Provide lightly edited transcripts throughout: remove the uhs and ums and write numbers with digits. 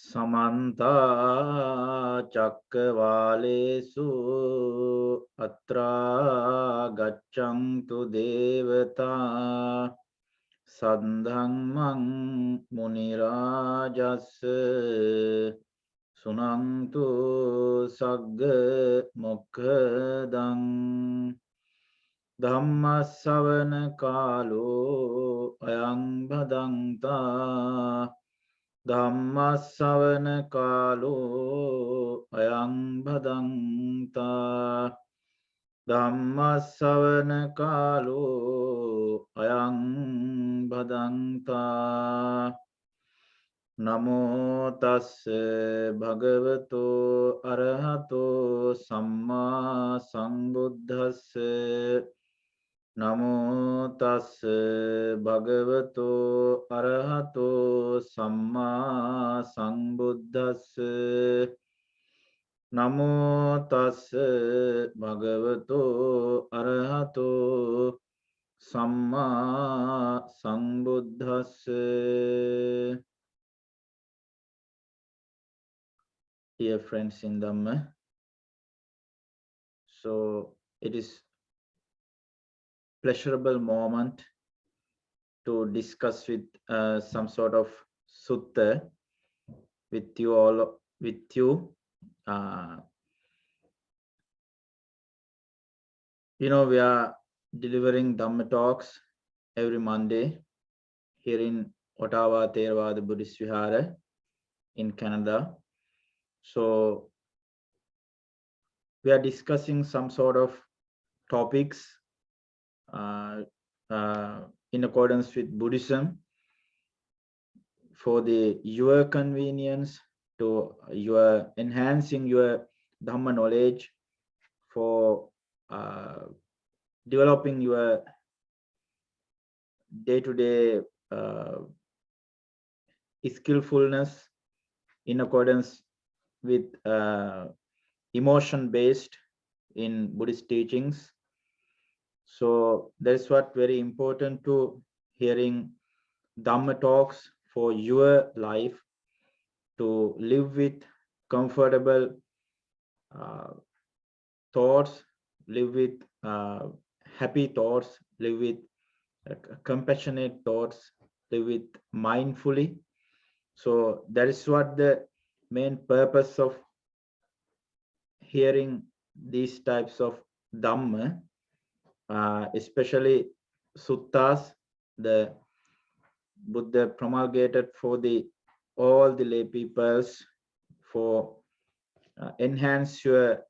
Samanta Chakravalesu Atra Gacchantu Devata Sadhamang Munirajas Sunantu Sagga Mokkadang Dhammasavana Kalu Ayang Bhadanta Dhammasavana Kalu Ayang Bhadanta Dhammasavana Kalu Ayang Bhadanta Namo Tassa Bhagavato Arahato Samma Sambuddhassa Namo Tassa Bhagavato Arahato Samma Sambuddhassa Namo Tassa Bhagavato Arahato Samma Sambuddhassa. Dear friends in Dhamma, so it is pleasurable moment to discuss with some sort of sutta with you all. We are delivering Dhamma talks every Monday here in Ottawa Theravada Buddhist Vihara in Canada. So we are discussing some sort of topics in accordance with Buddhism for your convenience, to your enhancing your Dhamma knowledge, for developing your day-to-day skillfulness in accordance with emotion-based in Buddhist teachings. So that's what very important to hearing Dhamma talks for your life, to live with comfortable thoughts, live with happy thoughts, live with compassionate thoughts, live with mindfully. So that is what the main purpose of hearing these types of Dhamma, especially suttas, the Buddha promulgated for all the lay peoples, for enhance your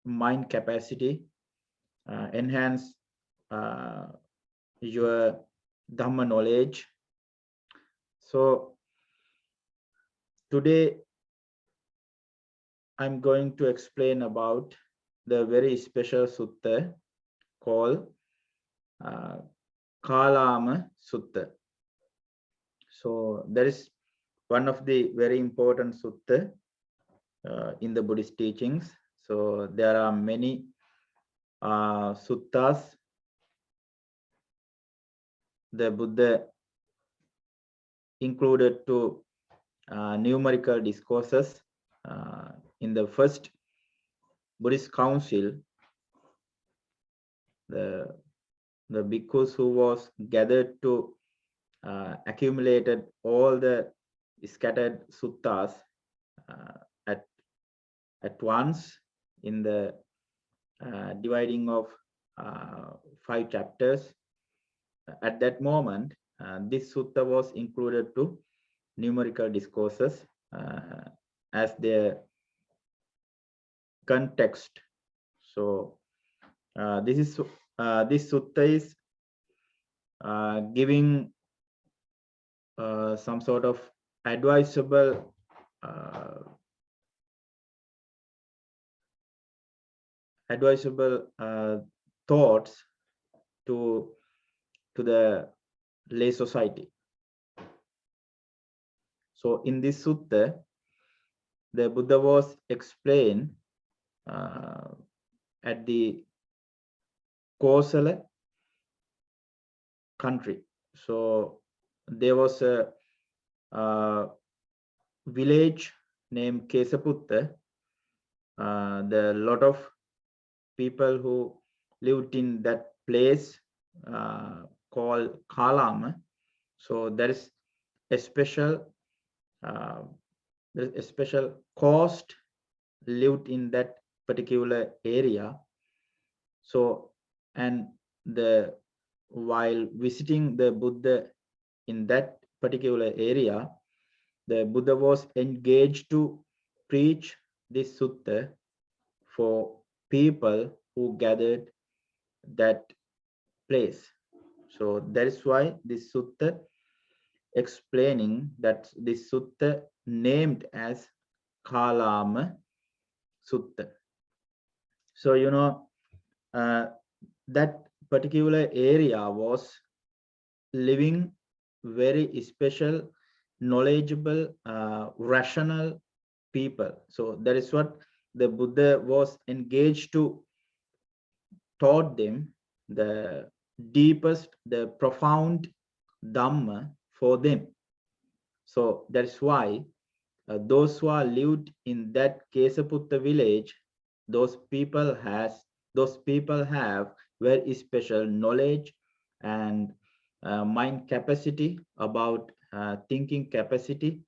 mind capacity, enhance your Dhamma knowledge. So today I'm going to explain about the very special sutta called Kalama Sutta. So that is one of the very important sutta in the Buddhist teachings. So there are many suttas the Buddha included to numerical discourses. In the first Buddhist council, the bhikkhus who was gathered to accumulated all the scattered suttas at once in the dividing of 5 chapters. At that moment, this sutta was included to numerical discourses as their context. So this sutta is giving some sort of advisable thoughts to the lay society. So in this sutta, the Buddha was explained at the Kosala country. So there was a village named Kesaputta. There are a lot of people who lived in that place called Kalama. So there is a special cost lived in that particular area. So, and the while visiting the Buddha in that particular area, the Buddha was engaged to preach this sutta for people who gathered that place. So that is why this sutta explaining that this sutta named as Kalama Sutta. So that particular area was living very special, knowledgeable, rational people. So that is what the Buddha was engaged to taught them the deepest, the profound Dhamma for them. So that's why those who are lived in that Kesaputta village, those people have very special knowledge and mind capacity about thinking capacity.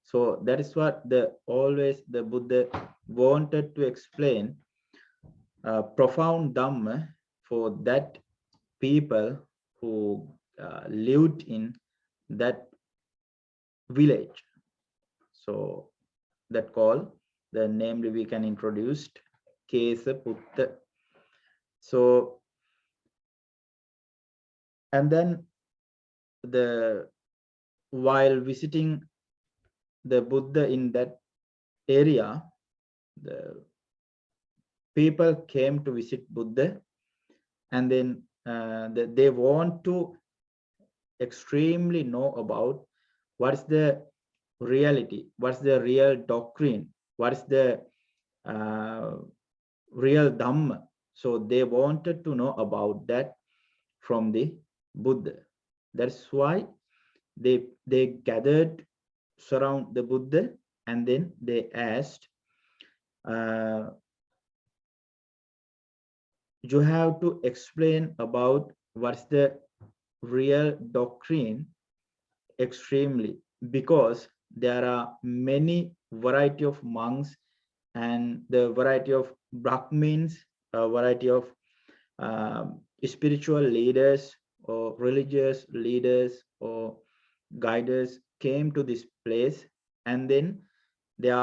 So that is what always the Buddha wanted to explain profound Dhamma for that people who lived in that village. So that call, the namely we can introduce Kesaputta. So, and then while visiting the Buddha in that area, the people came to visit Buddha, and then they want to extremely know about what's the reality, what's the real doctrine, what's the real Dhamma. So they wanted to know about that from the Buddha. That's why they gathered surround the Buddha, and then they asked, you have to explain about what's the real doctrine extremely, because there are many variety of monks and the variety of Brahmins, a variety of spiritual leaders or religious leaders or guiders came to this place, and then they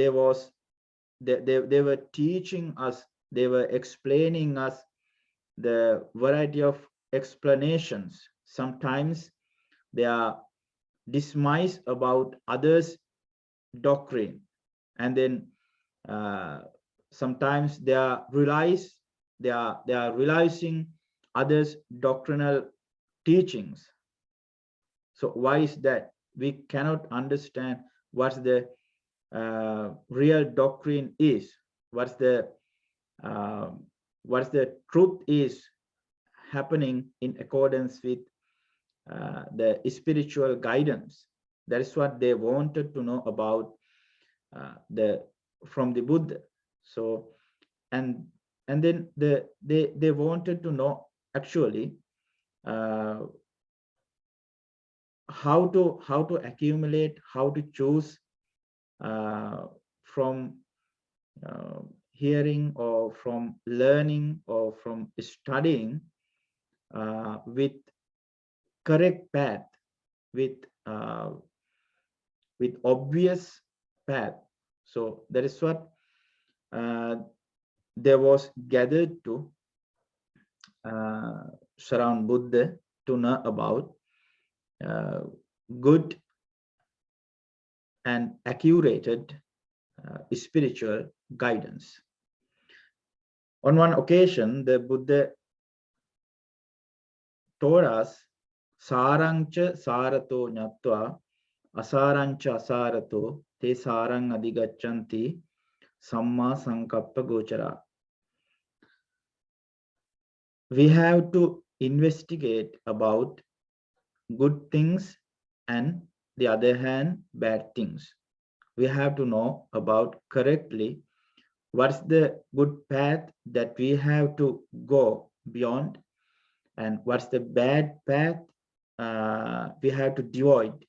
were teaching us, they were explaining us the variety of explanations. Sometimes they are dismiss about others' doctrine, and then sometimes they are realizing others' doctrinal teachings. So why is that? We cannot understand what the real doctrine is, what's the truth is happening in accordance with the spiritual guidance. That is what they wanted to know about from the Buddha. So and then they wanted to know actually how to accumulate, how to choose from hearing or from learning or from studying with correct path, with obvious path. So that is what there was gathered to surround Buddha to know about good and accurate spiritual guidance. On one occasion, the Buddha told us, Sarancha sarato nyatva asarancha asarato te sarang adigachanti samma sankappa gochara. We have to investigate about good things and the other hand, bad things. We have to know about correctly what's the good path that we have to go beyond, and what's the bad path we have to avoid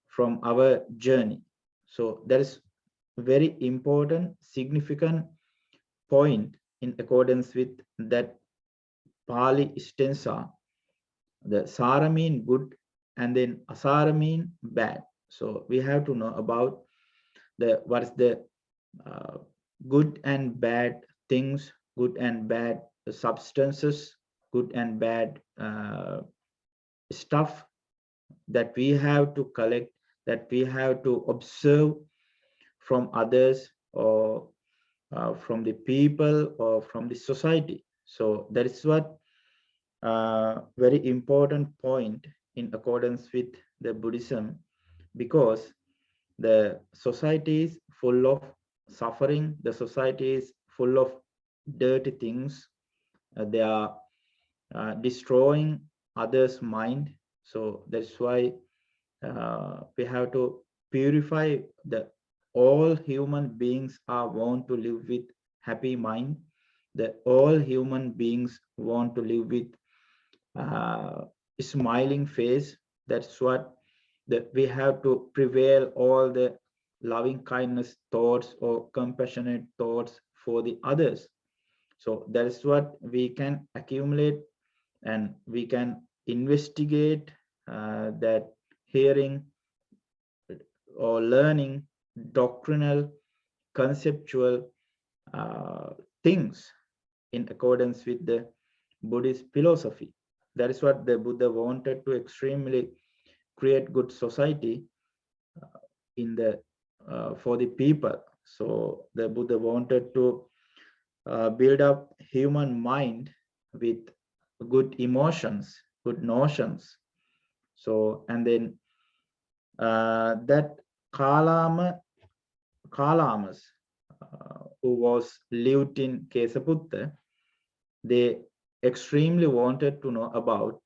from our journey. So that is very important, significant point in accordance with that Pali stanza. The Sara mean good and then Asara mean bad. So we have to know about the what's the uh, good and bad things, good and bad substances, good and bad stuff that we have to collect, that we have to observe from others, or from the people, or from the society. So that is what very important point in accordance with the Buddhism, because the society is full of suffering, the society is full of dirty things, they are destroying others' mind. So that's why we have to purify the all human beings are want to live with happy mind, that all human beings want to live with smiling face. That's what that we have to prevail all the loving kindness thoughts or compassionate thoughts for the others. So that is what we can accumulate, and we can investigate that hearing or learning doctrinal conceptual uh, things in accordance with the Buddhist philosophy. That is what the Buddha wanted to extremely create good society in the for the people. So the Buddha wanted to build up human mind with good emotions, good notions. So and then that Kalamas, who was lived in Kesaputta, they extremely wanted to know about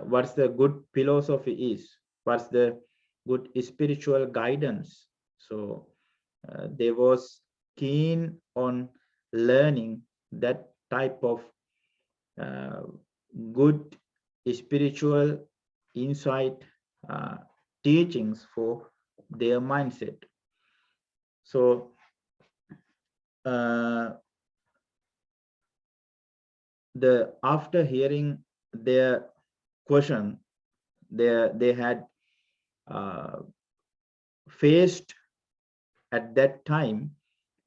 what's the good philosophy is, what's the good spiritual guidance. So they was keen on learning that type of uh, good spiritual insight teachings for their mindset. So the after hearing their question, they had faced at that time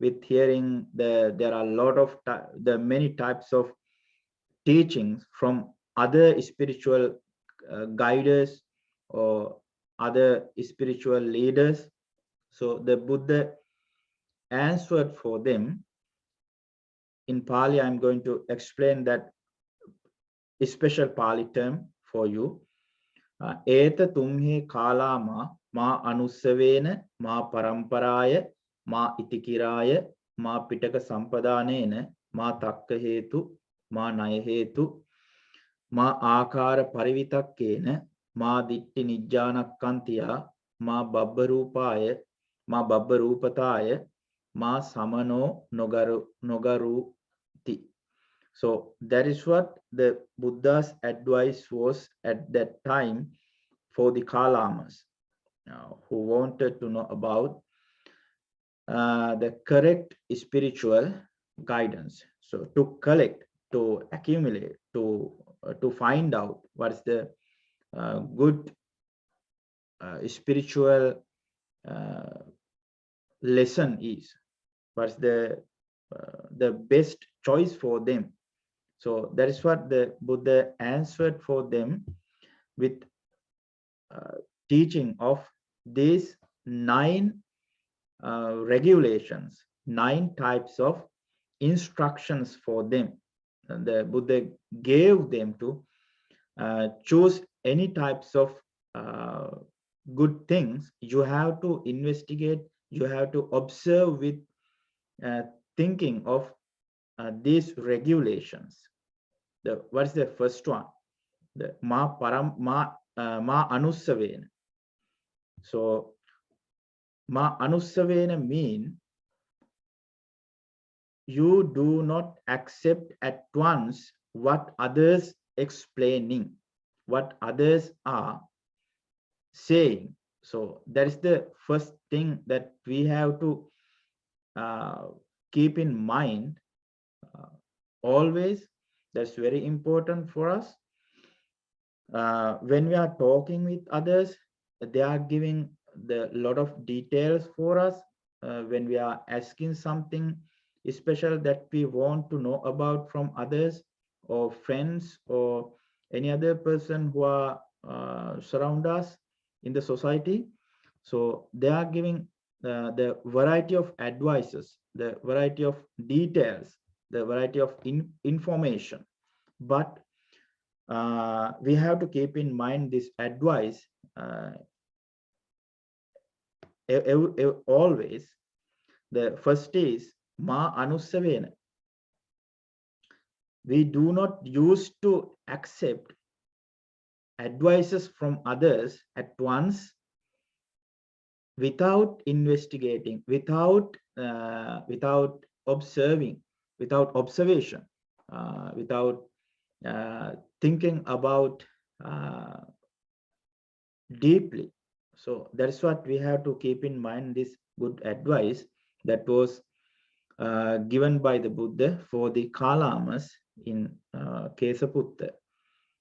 with hearing there are a lot of the many types of teachings from other spiritual guiders or other spiritual leaders. So the Buddha answered for them. In Pali, I'm going to explain that special Pali term for you. Eta tumhe kalama ma anussavena ma paramparaya ma itikiraya ma pitaka sampadanena ma takka hetu ma naya hetu ma akara parivitakkena ma ditti nijjanakantiya ma babbarupaya ma babbarupataya ma samano nogaruti. So that is what the Buddha's advice was at that time for the Kalamas who wanted to know about the correct spiritual guidance. So to collect, to accumulate, to find out what's the good spiritual lesson is, what's the best choice for them. So that is what the Buddha answered for them with teaching of these 9 regulations, 9 types of instructions for them. And the Buddha gave them to choose any types of good things. You have to investigate, you have to observe with thinking of these regulations. What's the first one? The ma param ma ma anussavena. So ma anussavena mean you do not accept at once what others explaining, what others are saying. So that is the first thing that we have to uh, keep in mind always. That's very important for us. When we are talking with others, they are giving the lot of details for us. When we are asking something special that we want to know about from others or friends or any other person who are surround us in the society, so they are giving the variety of advices, the variety of details, the variety of information. But we have to keep in mind this advice always. The first is ma anussavena. We do not use to accept advices from others at once without investigating, without observing, without observation, without thinking about deeply. So that's what we have to keep in mind, this good advice that was given by the Buddha for the Kalamas in Kesaputta.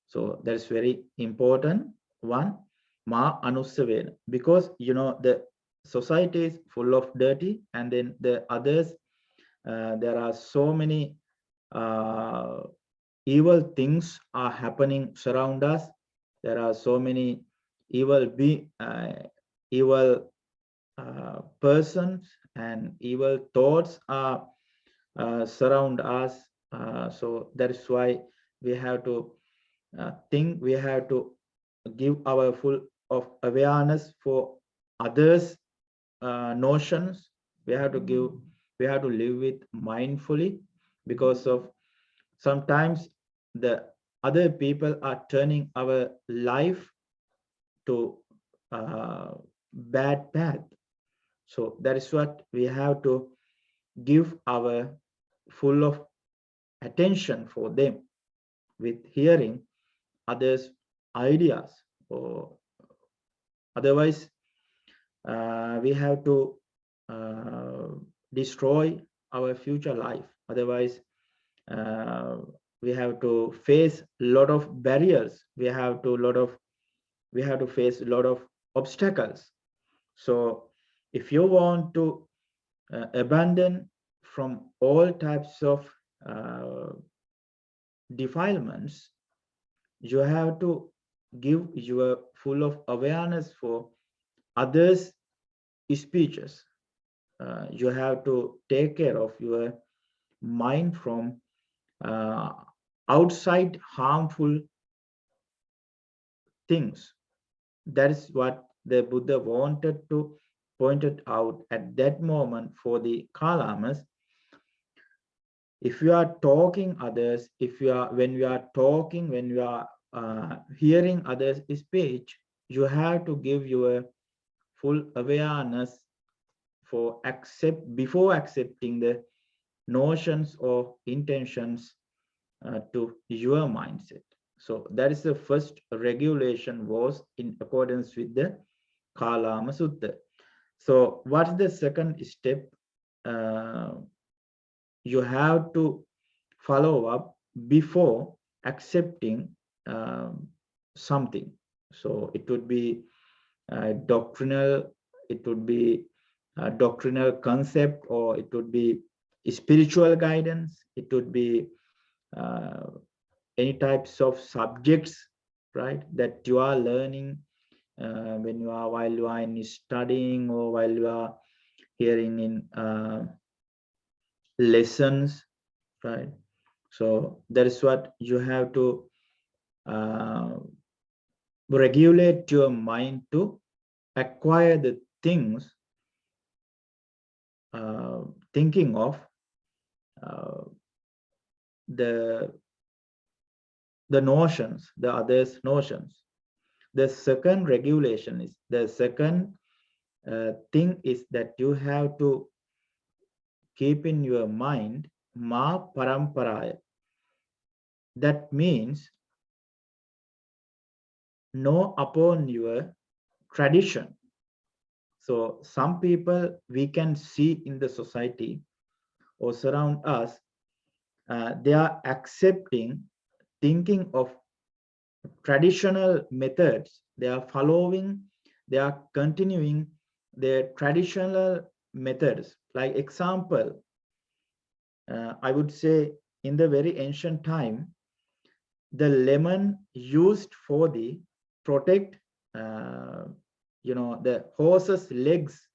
So that's very important one, ma anussavena, because the society is full of dirty, and then the others, there are so many evil things are happening surround us. There are so many evil persons and evil thoughts are surround us. So that is why we have to think, we have to give our full of awareness for others notions. We have to give, we have to live with mindfully, because of sometimes the other people are turning our life to bad path. So that is what we have to give our full of attention for them, with hearing others ideas, or otherwise we have to destroy our future life. Otherwise we have to face a lot of barriers, we have to face a lot of obstacles. So if you want to abandon from all types of defilements, you have to give your full of awareness for others' speeches. You have to take care of your mind from uh, outside harmful things. That is what the Buddha wanted to point it out at that moment for the Kalamas. If you are talking others, if you are, when you are talking, when you are hearing others' speech, you have to give your full awareness for before accepting the notions or intentions to your mindset. So that is the first regulation, was in accordance with the Kalama Sutta. So what's the second step? You have to follow up before accepting something. So it would be doctrinal, it would be a doctrinal concept, or it would be spiritual guidance, it would be uh, any types of subjects, right, that you are learning when you are, while you are in studying, or while you are hearing in lessons, right? So that is what you have to uh, regulate your mind to acquire the things, thinking of uh, the notions, the others' notions. The second regulation is, the second thing is that you have to keep in your mind ma paramparaya. That means know upon your tradition. So some people we can see in the society or surround us, they are accepting, thinking of traditional methods. They are following, they are continuing their traditional methods. Like example, I would say in the very ancient time, the lemon used for the protect, uh, the horse's legs,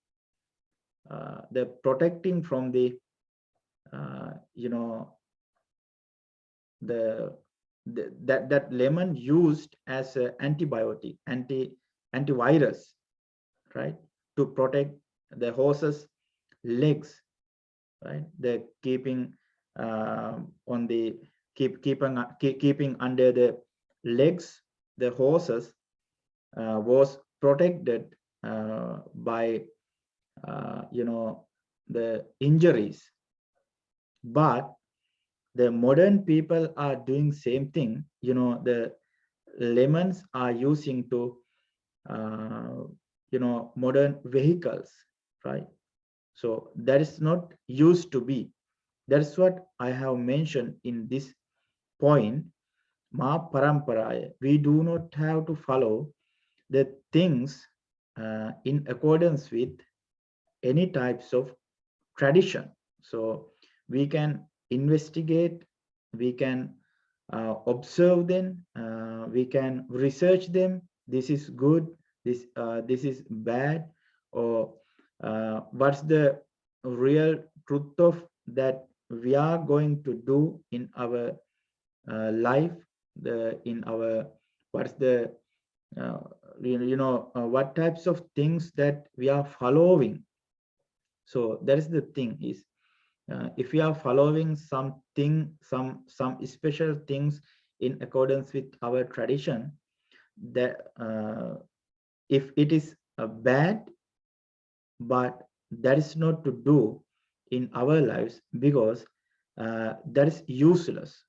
the protecting from the, you know, the, that lemon used as an antibiotic, antivirus, right, to protect the horse's legs, right? The keeping on the keeping under the legs, the horses was protected by the injuries. But the modern people are doing same thing. The lemons are using to modern vehicles, right? So that is not used to be. That's what I have mentioned in this point. Ma paramparaya. We do not have to follow the things in accordance with any types of tradition. So we can investigate, we can observe them, we can research them. This is good, this is bad, or what's the real truth of that we are going to do in our life, in our, what's the what types of things that we are following. So that is the thing is, if we are following something, some special things in accordance with our tradition, that if it is bad, but that is not to do in our lives, because that is useless,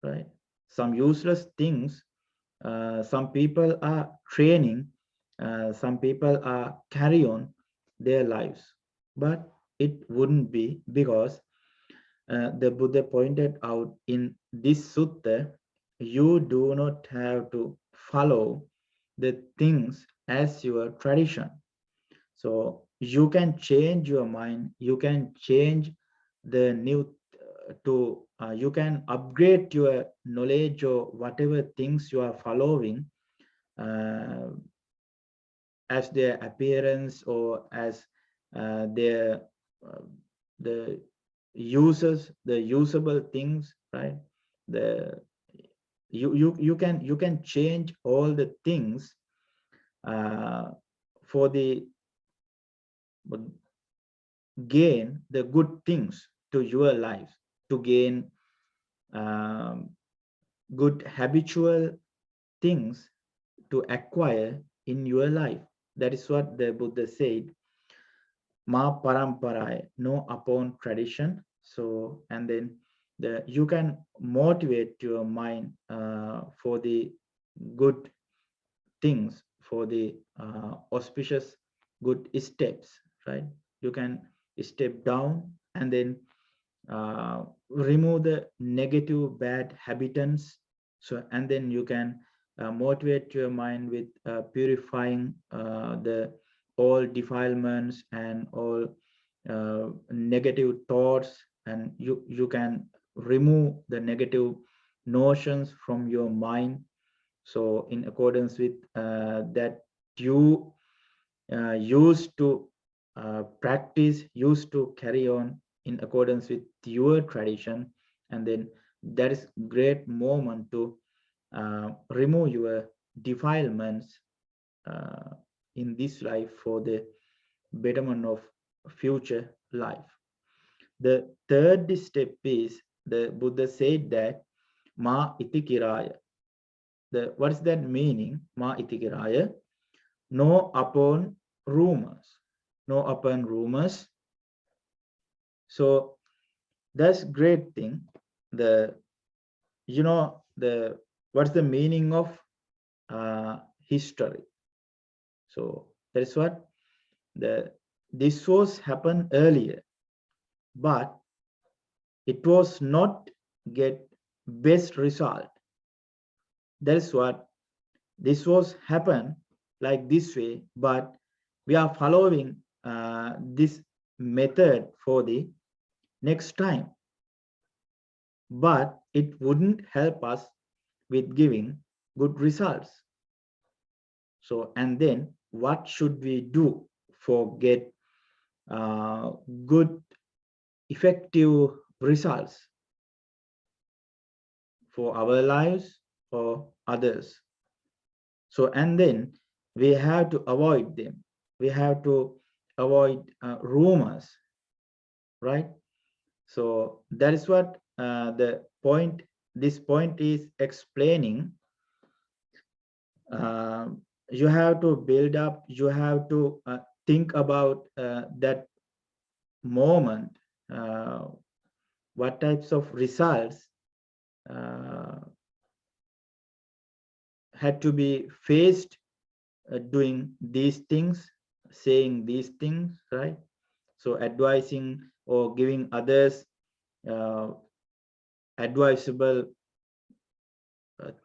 right? Some useless things, some people are training, some people are carry on their lives, but it wouldn't be, because the Buddha pointed out in this sutta, you do not have to follow the things as your tradition. So you can change your mind, you can change the new you can upgrade your knowledge or whatever things you are following uh, as their appearance or as their uh, the the usable things, right? The you can change all the things uh, for the gain the good things to your life, to gain um, good habitual things to acquire in your life. That is what the Buddha said, ma paramparai, know upon tradition. So, and then you can motivate your mind for the good things, for the auspicious good steps, right? You can step down and then remove the negative bad habitants. So, and then you can motivate your mind with purifying the all defilements and all negative thoughts, and you can remove the negative notions from your mind. So in accordance with that, you used to practice, used to carry on in accordance with your tradition, and then that is great moment to remove your defilements in this life for the betterment of future life. The third step is, the Buddha said that ma iti kiraya, what is that meaning? Ma itikiraya, no upon rumors, no upon rumors. So that's great thing. The what's the meaning of history? So that is what this was happened earlier, but it was not get best result. That is what this was happen like this way, but we are following this method for the next time, but it wouldn't help us with giving good results. So, and then what should we do for get good effective results for our lives or others? So, and then we have to avoid them. We have to avoid rumors, right? So that is what this point is explaining. You have to build up, you have to think about that moment, what types of results had to be faced doing these things, saying these things, right? So advising or giving others advisable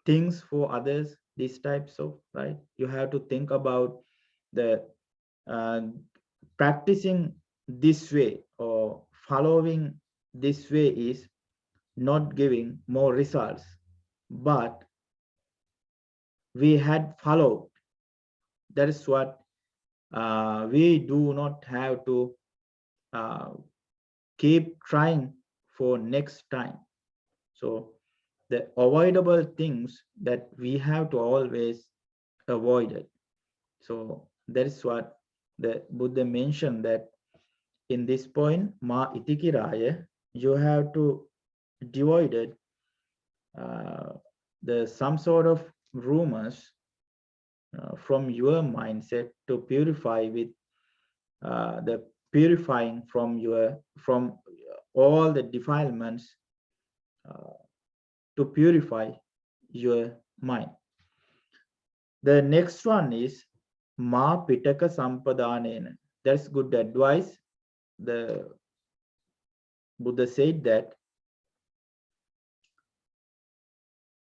things for others, these types of, right? You have to think about the practicing this way or following this way is not giving more results, but we had followed. That is what we do not have to keep trying for next time. So the avoidable things that we have to always avoid it. So that is what the Buddha mentioned, that in this point, ma itikiraya, you have to divide it, some sort of rumors from your mindset to purify with the purifying from all the defilements to purify your mind. The next one is ma pitaka sampadanena. That's good advice. The Buddha said that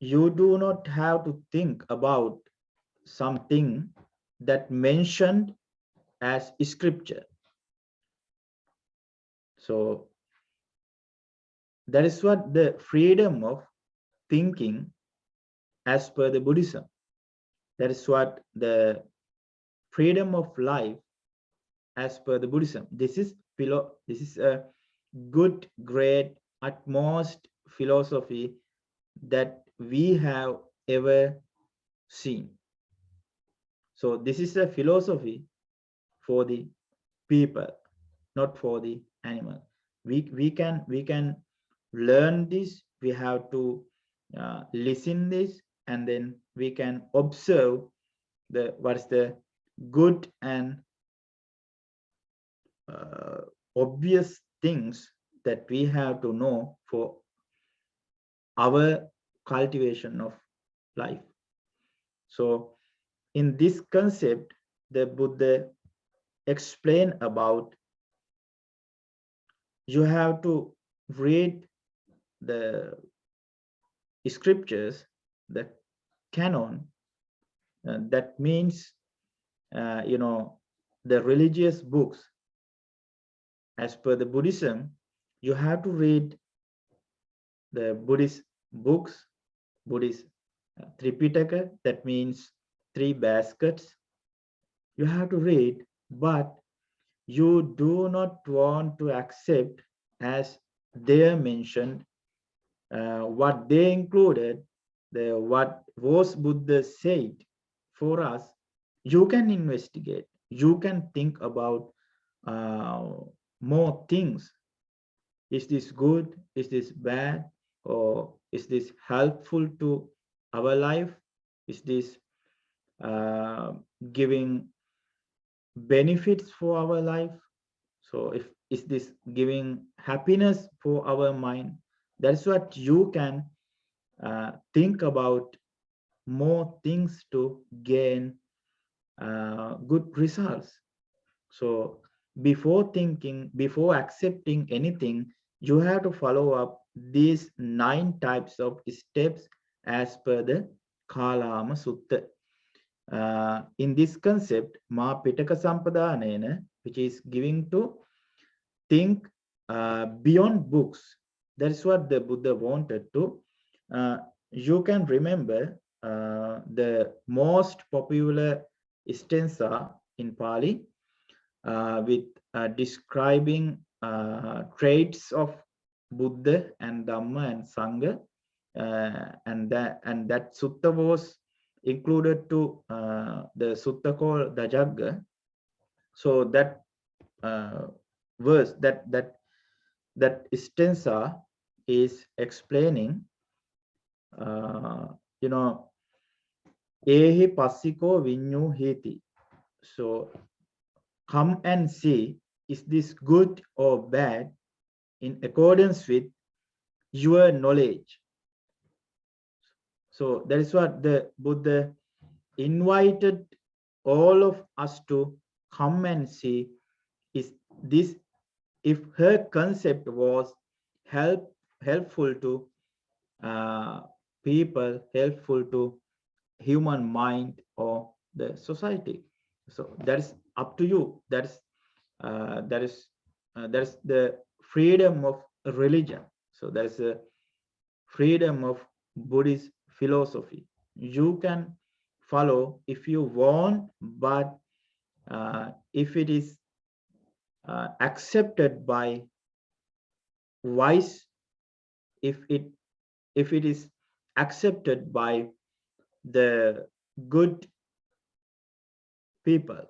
you do not have to think about something that mentioned as scripture. So that is what the freedom of thinking as per the Buddhism. That is what the freedom of life as per the Buddhism. This is a good, great, utmost philosophy that we have ever seen. So this is a philosophy for the people, not for the animal. We can learn this. We have to listen this, and then we can observe what's the good and obvious things that we have to know for our cultivation of life. So in this concept, the Buddha explained about you have to read the scriptures, the canon. That means, the religious books. As per the Buddhism, you have to read the Buddhist books, Buddhist Tripitaka, that means 3 baskets. You have to read, but you do not want to accept as they mentioned what they included, what was Buddha said for us. You can investigate, you can think about more things. Is this good? Is this bad? Or is this helpful to our life? Is this giving benefits for our life? So if is this giving happiness for our mind? That's what you can think about, more things to gain good results. So before thinking, before accepting anything, you have to follow up these 9 types of steps as per the Kalama Sutta. In this concept, Ma Pitaka Sampadhanena, which is giving to think beyond books. That's what the Buddha wanted to. You can remember the most popular stanza in Pali with describing traits of Buddha and Dhamma and Sangha, and that sutta was included to the sutta called Dajagga. So that verse, that stanza is explaining, you know, ehi passiko vinyu heti. So come and see, is this good or bad in accordance with your knowledge? So that is what the Buddha invited all of us to come and see. Is this, if her concept was helpful to people, helpful to human mind or the society? So that is up to you. That is the freedom of religion. So there is a freedom of Buddhist philosophy. You can follow if you want, but if it is accepted by wise, if it is accepted by the good people.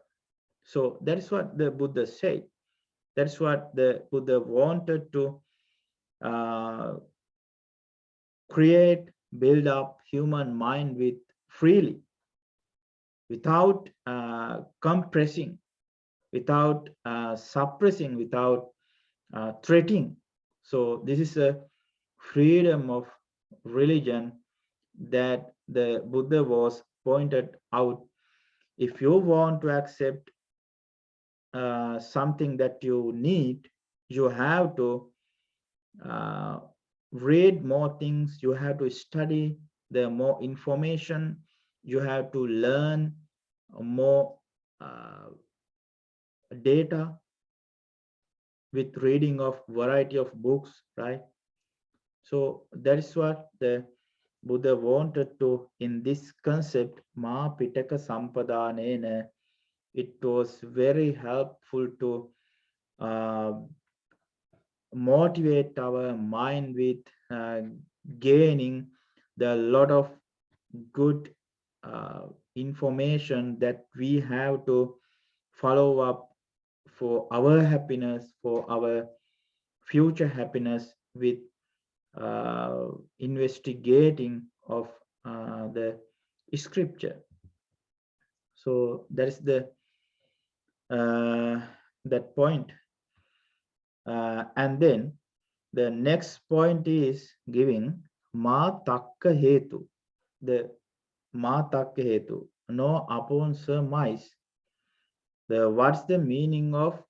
So that is what the Buddha said. That's what the Buddha wanted to create, build up human mind with freely, without compressing, without suppressing, without threatening. So this is a freedom of religion that the Buddha was pointed out. If you want to accept something that you need, you have to read more things, you have to study the more information, you have to learn more data with reading of variety of books, right? So that is what the Buddha wanted to, in this concept, Ma Pitaka Sampadanena. It was very helpful to motivate our mind with gaining the lot of good information that we have to follow up for our happiness, for our future happiness, with investigating of the scripture. So that is the that point. And then the next point is giving ma takka hetu. The ma takka hetu, no upon surmise. What's the meaning of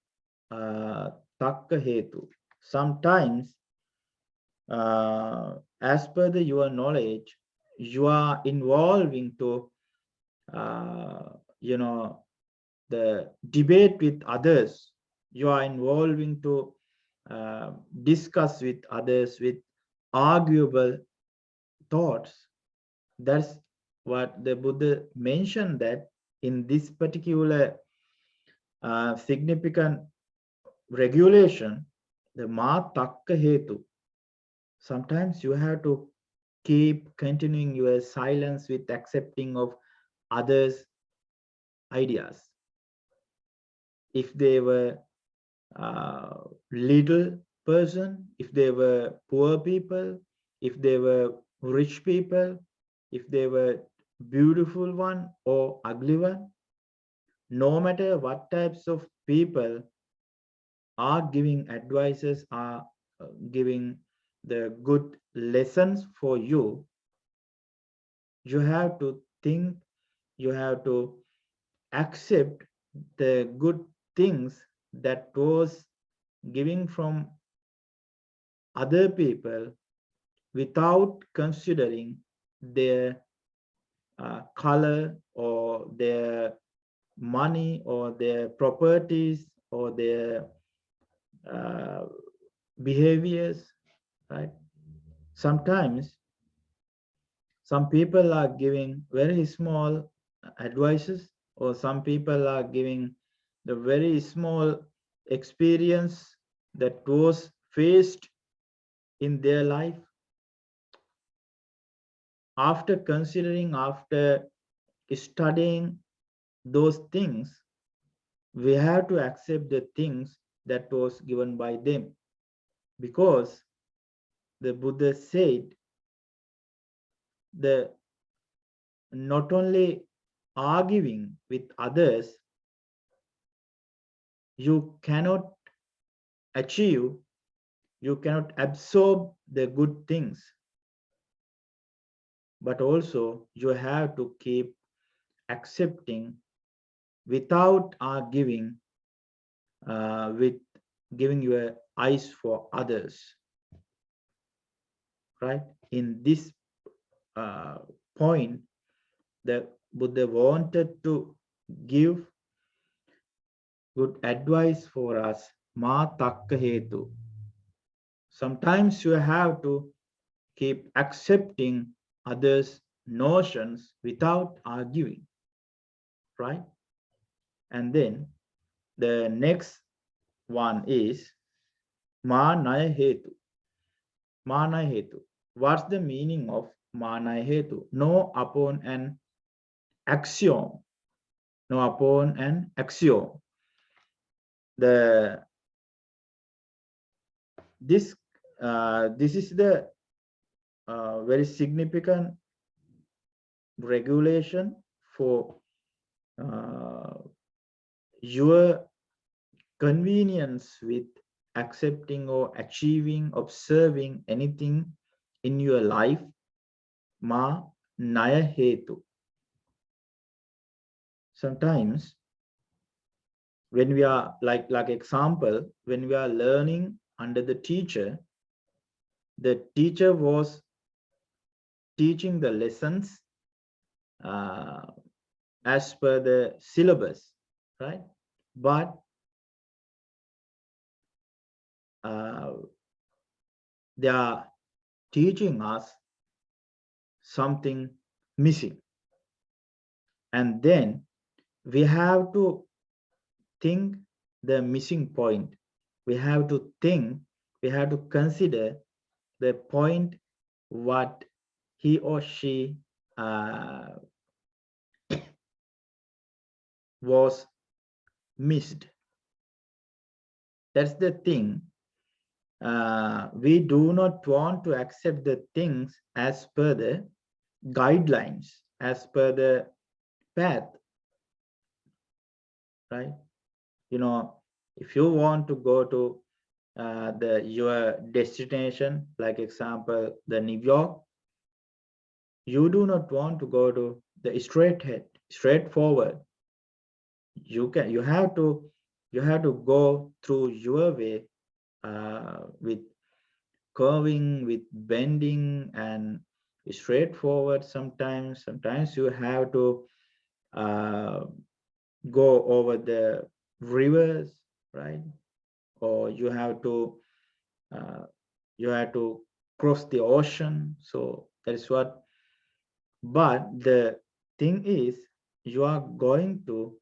takka hetu? Sometimes, as per your knowledge, you are involving to the debate with others. You are involving to discuss with others with arguable thoughts. That's what the Buddha mentioned, that in this particular significant regulation, the ma takka hetu, sometimes you have to keep continuing your silence with accepting of others' ideas. If they were little person, if they were poor people, if they were rich people, if they were beautiful one or ugly one, no matter what types of people are giving advices, are giving the good lessons for you, you have to think, you have to accept the good things that was giving from other people without considering their color or their money or their properties or their uh, behaviors, right? Sometimes some people are giving very small advices, or some people are giving the very small experience that was faced in their life. After considering, after studying those things, we have to accept the things that was given by them, because the Buddha said the not only arguing with others, you cannot achieve, you cannot absorb the good things, but also you have to keep accepting without arguing, with giving your eyes for others, right? In this point, the Buddha wanted to give good advice for us. Ma takka hetu. Sometimes you have to keep accepting others' notions without arguing, right? And then the next one is ma naya hetu. Ma naya hetu. What's the meaning of ma naya hetu? Know upon an axiom. Know upon an axiom. The this is the very significant regulation for your convenience with accepting or achieving, observing anything in your life. Ma naya hetu. Sometimes when we are like example, when we are learning under the teacher was teaching the lessons uh, as per the syllabus, right? But they are teaching us something missing, and then we have to think the missing point. We have to think, we have to consider the point what he or she was missed. That's the thing. We do not want to accept the things as per the guidelines, as per the path, right? You know, if you want to go to your destination, like example, the New York, you do not want to go to the straightforward. You have to go through your way, with curving, with bending, and straightforward. Sometimes you have to uh, go over the rivers, right? Or uh, you have to cross the ocean. So that is what. But the thing is, you are going to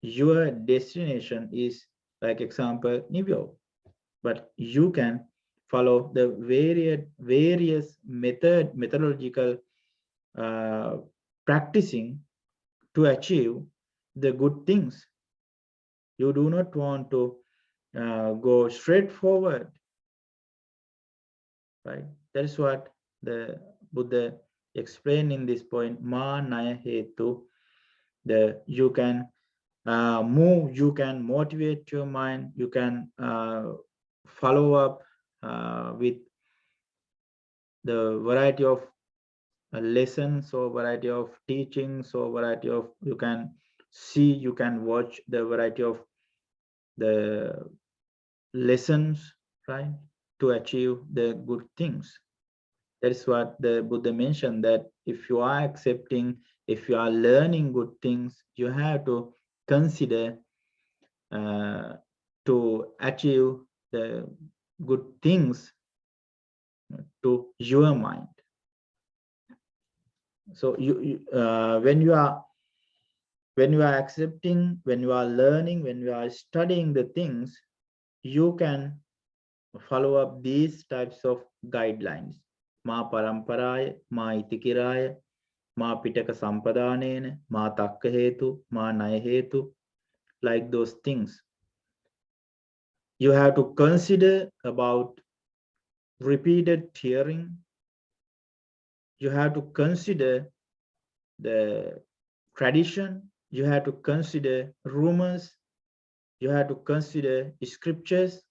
your destination is, like example, New York, but you can follow the various methodological uh, practicing to achieve the good things. You do not want to go straight forward, right? That is what the Buddha explained in this point, ma naya hetu, you can move, you can motivate your mind, you can follow up with the variety of lessons or variety of teachings or variety of, you can see, you can watch the variety of the lessons, right, to achieve the good things. That is what the Buddha mentioned, that if you are accepting, if you are learning good things, you have to consider to achieve the good things to your mind. So when you are accepting, when you are learning, when you are studying the things, you can follow up these types of guidelines. Ma paramparaya, ma itikiraya, ma pitaka sampadhanena, ma takka hetu, ma naya hetu, like those things. You have to consider about repeated hearing. You have to consider the tradition. You have to consider rumors. You have to consider scriptures.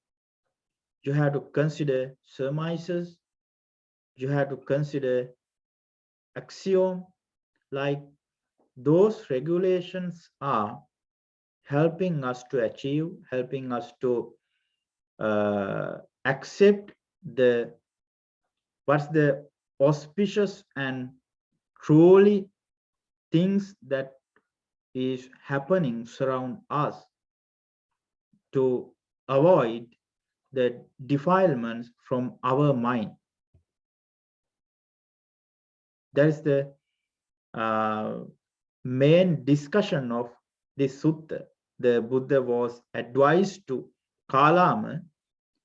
You have to consider surmises. You have to consider axiom. Like those regulations are helping us to achieve, helping us to accept what's the auspicious and truly things that is happening surround us, to avoid the defilements from our mind. That is the main discussion of this sutta. The Buddha was advised to Kalama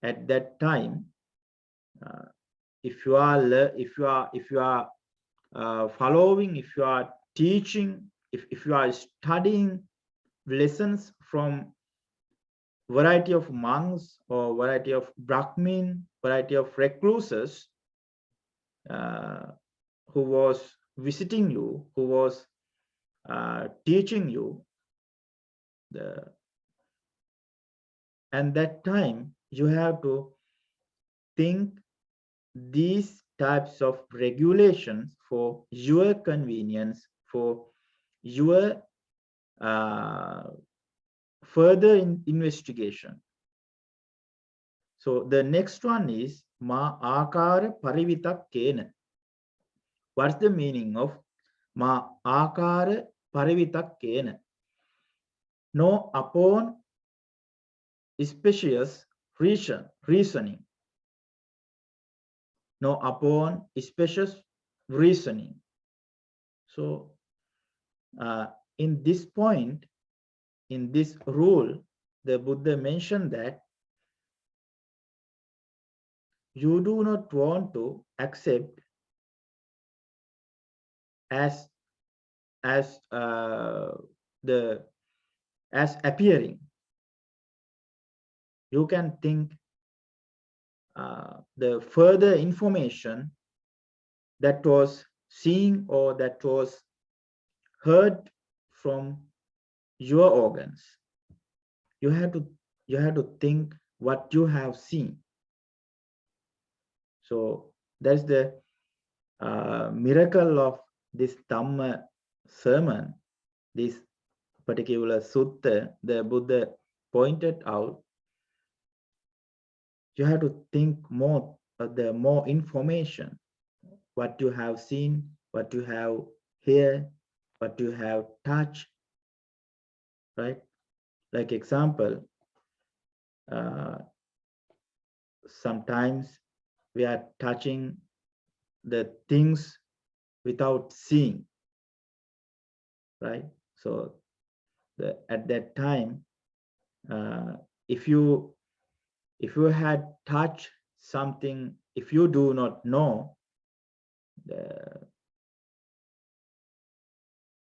at that time. If you are following, if you are teaching, if you are studying lessons from variety of monks or variety of Brahmin, variety of recluses who was visiting you, who was teaching you, and that time you have to think these types of regulations for your convenience, for your further investigation. So the next one is ma akara parivitakkena. What's the meaning of ma akara parivitakkena? Know upon specious reasoning. Know upon specious reasoning. So in this point, in this rule, the Buddha mentioned that you do not want to accept as appearing. You can think the further information that was seen or that was heard from your organs. You have to think what you have seen. So that's the miracle of this Dhamma sermon, this particular sutta. The Buddha pointed out, you have to think more, the more information, what you have seen, what you have heard, what you have touched, right? Like example, sometimes we are touching the things without seeing, right? So at that time, if you had touched something, if you do not know,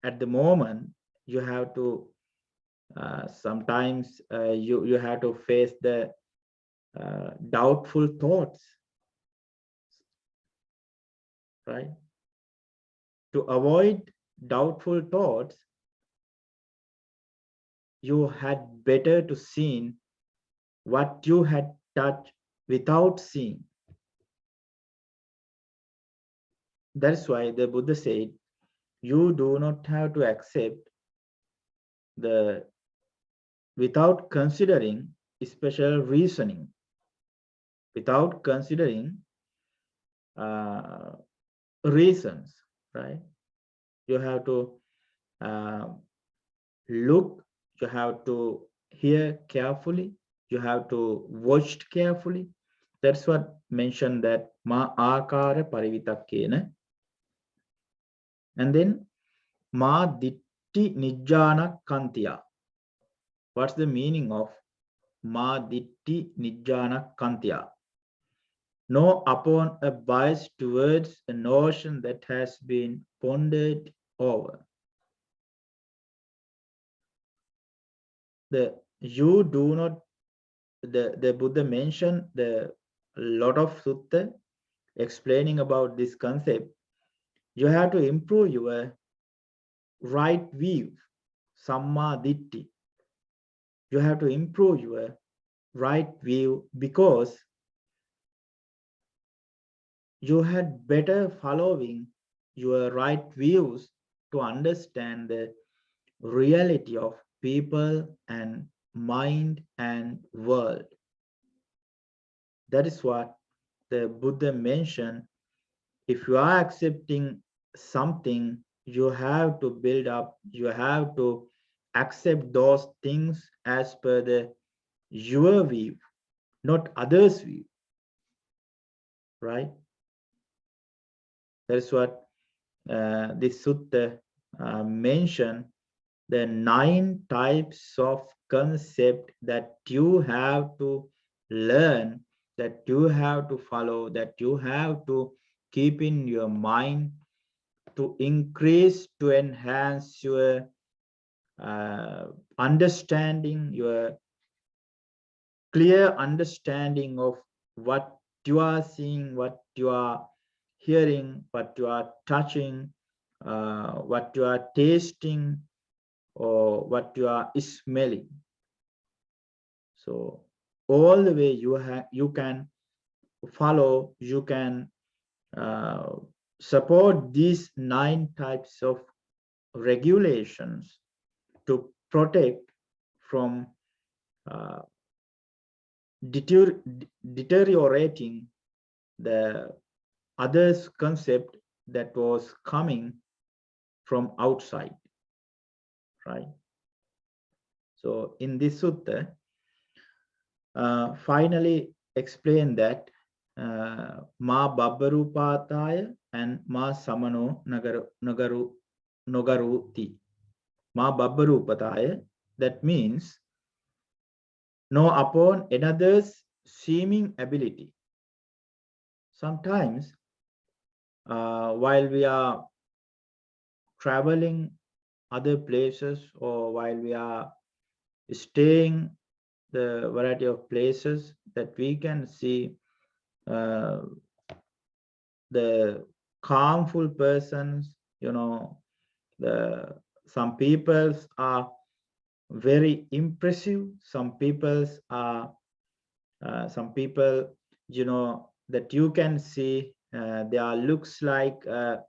at the moment you have to sometimes you have to face the doubtful thoughts, right? To avoid doubtful thoughts, you had better to see what you had touched without seeing. That's why the Buddha said, you do not have to accept the without considering special reasoning, without considering uh, reasons, right? You have to uh, look, you have to hear carefully, you have to watch carefully. That's what mentioned that ma akara parivitakkena. And then ma ditti nijjana kantiya. What's the meaning of ma ditti nijjana kantiya? Know upon a bias towards a notion that has been pondered over. You do not, the Buddha mentioned the lot of sutta explaining about this concept. You have to improve your right view, samma ditti. You have to improve your right view because you had better following your right views to understand the reality of people and mind and world. That is what the Buddha mentioned. If you are accepting something, you have to build up, you have to accept those things as per the your view, not others' view, right? That's what this sutta mentioned, the 9 types of concept that you have to learn, that you have to follow, that you have to keep in your mind to increase, to enhance your understanding, your clear understanding of what you are seeing, what you are hearing, what you are touching, what you are tasting, or what you are smelling. So all the way you can follow, you can uh, support these 9 types of regulations to protect from uh, deteriorating the others concept that was coming from outside, right? So in this sutta, finally explain that ma babbarupataya and ma samano nogaruti. Ma babbarupataya, that means know upon another's seeming ability. Sometimes while we are traveling other places or while we are staying the variety of places that we can see uh, the calmful persons, the some peoples are very impressive, some peoples are some people that you can see they are looks like a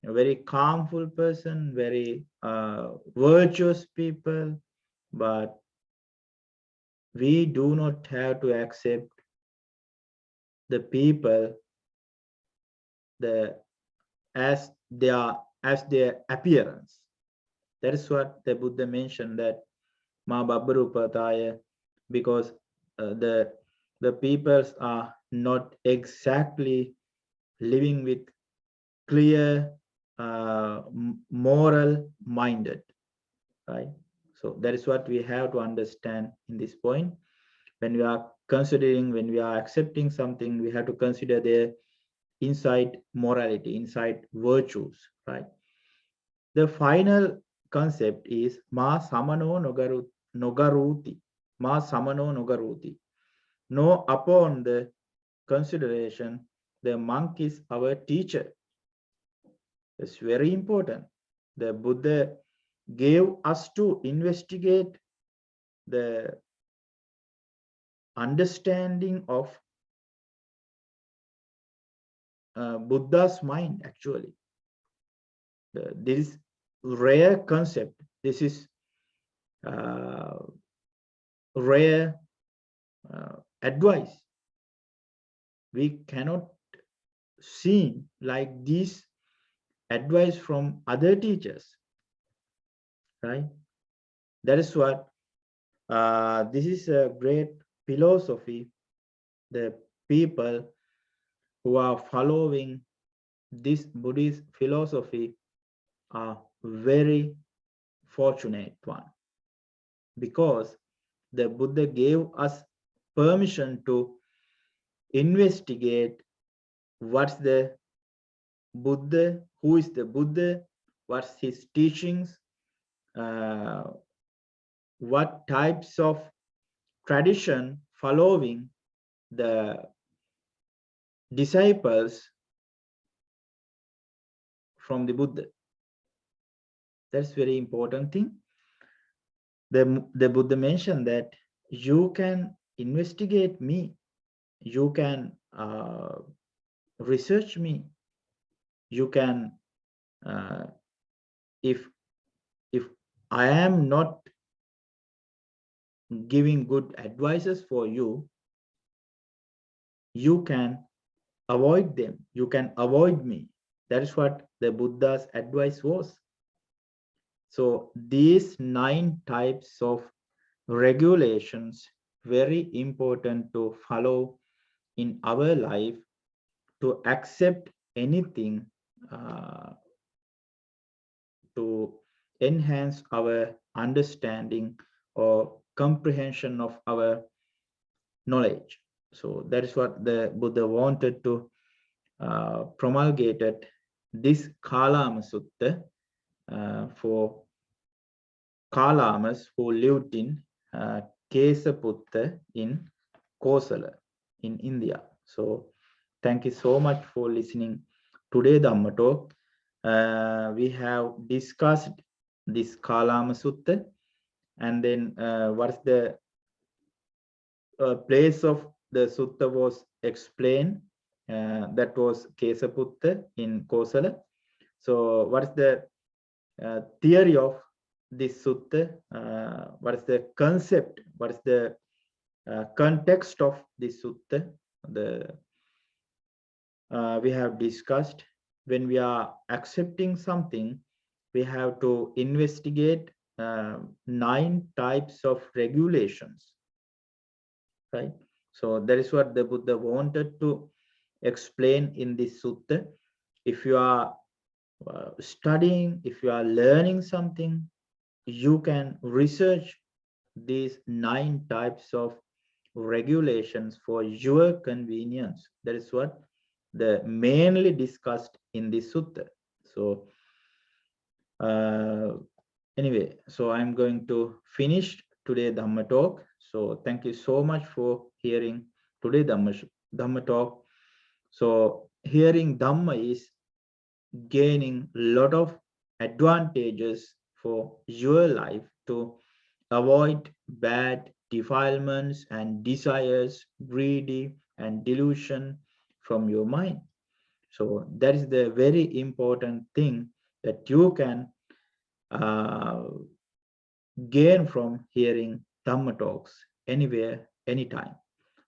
very calmful person, very virtuous people, but we do not have to accept the people the as their appearance. That is what the Buddha mentioned, that ma babbarupataya, because the peoples are not exactly living with clear moral minded, right? So that is what we have to understand in this point. When we are considering, when we are accepting something, we have to consider their inside morality, inside virtues, right? The final concept is ma samano nogaruti. Ma samano nogaruti. Know upon the consideration, the monk is our teacher. It's very important. The Buddha gave us to investigate the understanding of Buddha's mind, actually. This rare concept, this is rare advice. We cannot see like this advice from other teachers, right? That is what this is a great philosophy. The people who are following this Buddhist philosophy are very fortunate one, because the Buddha gave us permission to investigate what's the Buddha, who is the Buddha, what's his teachings, uh, what types of tradition following the disciples from the Buddha. That's very important thing. The Buddha mentioned that you can investigate me, you can research me, you can if I am not giving good advices for you, you can avoid them, you can avoid me. That is what the Buddha's advice was. So these 9 types of regulations, very important to follow in our life, to accept anything, to enhance our understanding or comprehension of our knowledge. So that is what the Buddha wanted to promulgated this Kalama Sutta for Kalamas who lived in Kesaputta in Kosala in India. So thank you so much for listening today Dhamma talk. We have discussed this Kalama Sutta, and then what's the place of the sutta was explained. That was Kesaputta in Kosala. So what is the theory of this sutta? What is the concept? What is the context of this sutta? We have discussed, when we are accepting something, we have to investigate 9 types of regulations, right? So that is what the Buddha wanted to explain in this sutta. If you are studying, if you are learning something, you can research these 9 types of regulations for your convenience. That is what the mainly discussed in this sutta. So anyway, so I'm going to finish today Dhamma talk. So thank you so much for hearing today Dhamma talk. So hearing Dhamma is gaining a lot of advantages for your life to avoid bad defilements and desires, greedy and delusion from your mind. So that is the very important thing that you can gain from hearing Dhamma talks anywhere, anytime.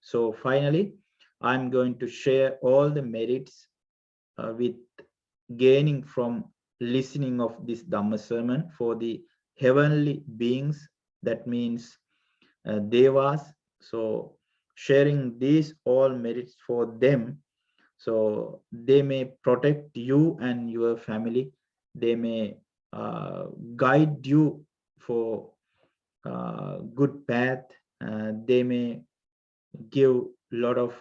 So finally, I'm going to share all the merits with gaining from listening of this Dhamma sermon for the heavenly beings. That means Devas. So sharing these all merits for them, so they may protect you and your family. They may guide you for good path. They may give a lot of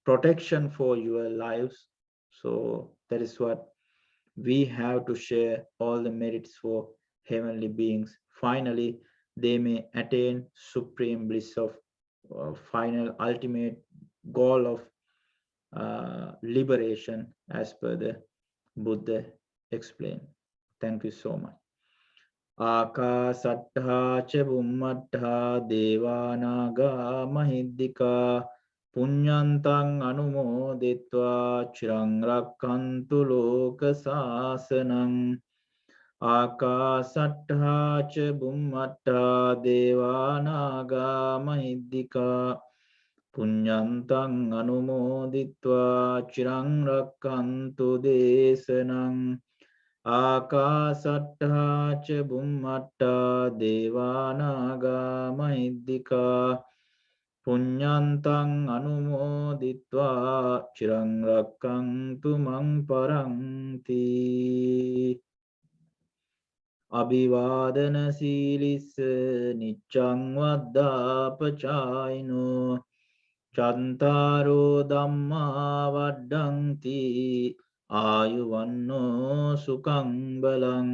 protection for your lives. So that is what we have to share all the merits for heavenly beings. Finally, they may attain supreme bliss of final ultimate goal of liberation as per the Buddha explained. Thank you so much. Akasattha ca bummattha devanaga mahiddika punyantang anumoditva chirang rakkantu loka sasanang. Akasattha ca bummattha devanaga mahiddika punyantang anumoditva chirang rakkantu desanang. Akasattha ca bummatta devanaga mahiddika punyantang anumoditva chirang rakkantu mang paranti. Abhivadana silissa niccang vaddapachayino චන්තාරෝ ධම්මා වඩ්ඩಂತಿ ආයුවන්නෝ සුඛං බලං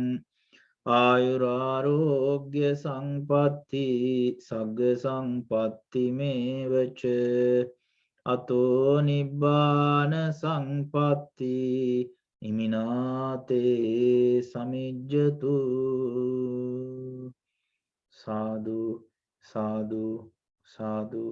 ආයුරාෝග්‍ය සම්පatti සග්ග සම්පatti මේවච අතෝ නිබ්බාන සම්පatti ඉමිනාතේ සමිජ්ජතු සාදු සාදු සාදු